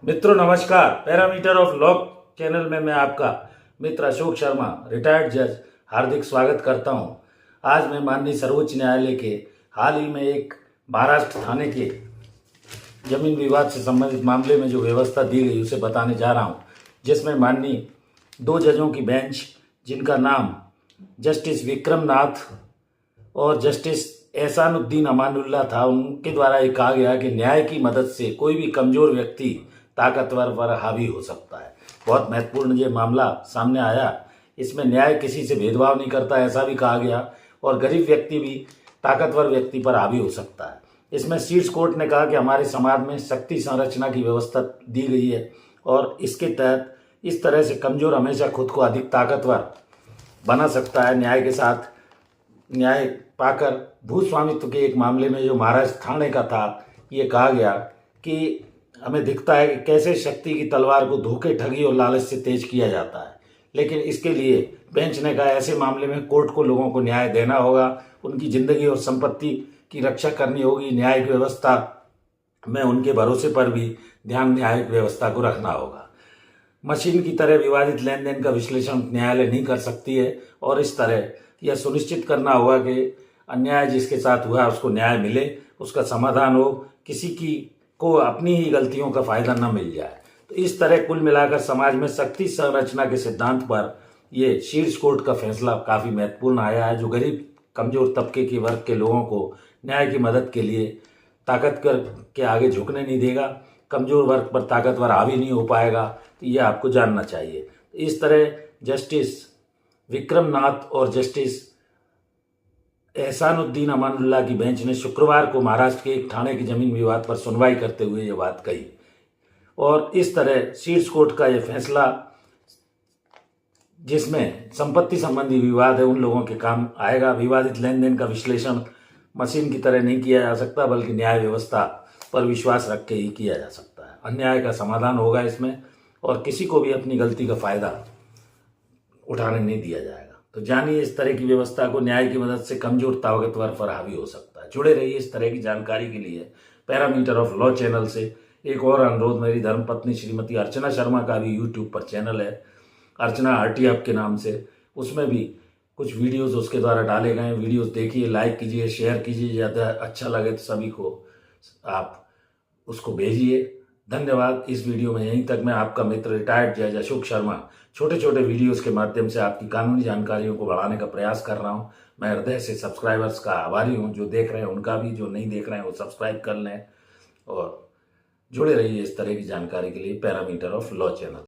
मित्रों नमस्कार। Parameter of law channel में मैं आपका मित्र अशोक शर्मा रिटायर्ड जज हार्दिक स्वागत करता हूं। आज मैं माननीय सर्वोच्च न्यायालय के हाल ही में एक महाराष्ट्र थाने के जमीन विवाद से संबंधित मामले में जो व्यवस्था दी गई उसे बताने जा रहा हूं, जिसमें माननीय 2 जजों की बेंच जिनका नाम जस्टिस विक्रम नाथ और जस्टिस एहसानुद्दीन अमानुल्लाह था, उनके द्वारा ये कहा गया कि न्याय की मदद से कोई भी कमजोर व्यक्ति ताकतवर पर हावी हो सकता है। बहुत महत्वपूर्ण ये मामला सामने आया। इसमें न्याय किसी से भेदभाव नहीं करता, ऐसा भी कहा गया, और गरीब व्यक्ति भी ताकतवर व्यक्ति पर हावी हो सकता है। इसमें शीर्ष कोर्ट ने कहा कि हमारे समाज में शक्ति संरचना की व्यवस्था दी गई है और इसके तहत इस तरह से कमजोर हमेशा खुद को अधिक ताकतवर बना सकता है। न्याय के साथ न्याय पाकर भूस्वामित्व के एक मामले में जो महाराष्ट्र थाने का था, ये कहा गया कि हमें दिखता है कि कैसे शक्ति की तलवार को धोखे, ठगी और लालच से तेज किया जाता है, लेकिन इसके लिए बेंच ने कहा ऐसे मामले में कोर्ट को लोगों को न्याय देना होगा, उनकी जिंदगी और संपत्ति की रक्षा करनी होगी। न्यायिक व्यवस्था में उनके भरोसे पर भी ध्यान न्यायिक व्यवस्था को रखना होगा। मशीन की तरह विवादित लेन देन का विश्लेषण न्यायालय नहीं कर सकती है और इस तरह यह सुनिश्चित करना होगा कि अन्याय जिसके साथ हुआ उसको न्याय मिले, उसका समाधान हो, किसी की को अपनी ही गलतियों का फायदा न मिल जाए। तो इस तरह कुल मिलाकर समाज में शक्ति संरचना के सिद्धांत पर ये शीर्ष कोर्ट का फैसला काफ़ी महत्वपूर्ण आया है, जो गरीब कमजोर तबके के वर्ग के लोगों को न्याय की मदद के लिए ताकतवर के आगे झुकने नहीं देगा, कमजोर वर्ग पर ताकतवर हावी नहीं हो पाएगा। तो ये आपको जानना चाहिए। इस तरह जस्टिस विक्रम नाथ और जस्टिस एहसानुद्दीन अमानुल्लाह की बेंच ने शुक्रवार को महाराष्ट्र के एक थाने की जमीन विवाद पर सुनवाई करते हुए ये बात कही और इस तरह शीर्ष कोर्ट का ये फैसला, जिसमें संपत्ति संबंधी विवाद है, उन लोगों के काम आएगा। विवादित लेन देन का विश्लेषण मशीन की तरह नहीं किया जा सकता, बल्कि न्याय व्यवस्था पर विश्वास रख के ही किया जा सकता है। अन्याय का समाधान होगा इसमें और किसी को भी अपनी गलती का फायदा उठाने नहीं दिया जाएगा। तो जानिए इस तरह की व्यवस्था को, न्याय की मदद से कमजोर ताकतवर पर हावी हो सकता है। जुड़े रहिए इस तरह की जानकारी के लिए पैरामीटर ऑफ लॉ चैनल से। एक और अनुरोध, मेरी धर्मपत्नी श्रीमती अर्चना शर्मा का भी यूट्यूब पर चैनल है, अर्चना RTF के नाम से, उसमें भी कुछ वीडियोस उसके द्वारा डाले गए हैं। वीडियोस देखिए, लाइक कीजिए, शेयर कीजिए, ज़्यादा अच्छा लगे तो सभी को आप उसको भेजिए। धन्यवाद। इस वीडियो में यहीं तक। मैं आपका मित्र रिटायर्ड जज अशोक शर्मा छोटे छोटे वीडियोस के माध्यम से आपकी कानूनी जानकारियों को बढ़ाने का प्रयास कर रहा हूं। मैं हृदय से सब्सक्राइबर्स का आभारी हूं, जो देख रहे हैं उनका भी, जो नहीं देख रहे हैं वो सब्सक्राइब कर लें और जुड़े रहिए इस तरह की जानकारी के लिए पैरामीटर ऑफ लॉ चैनल।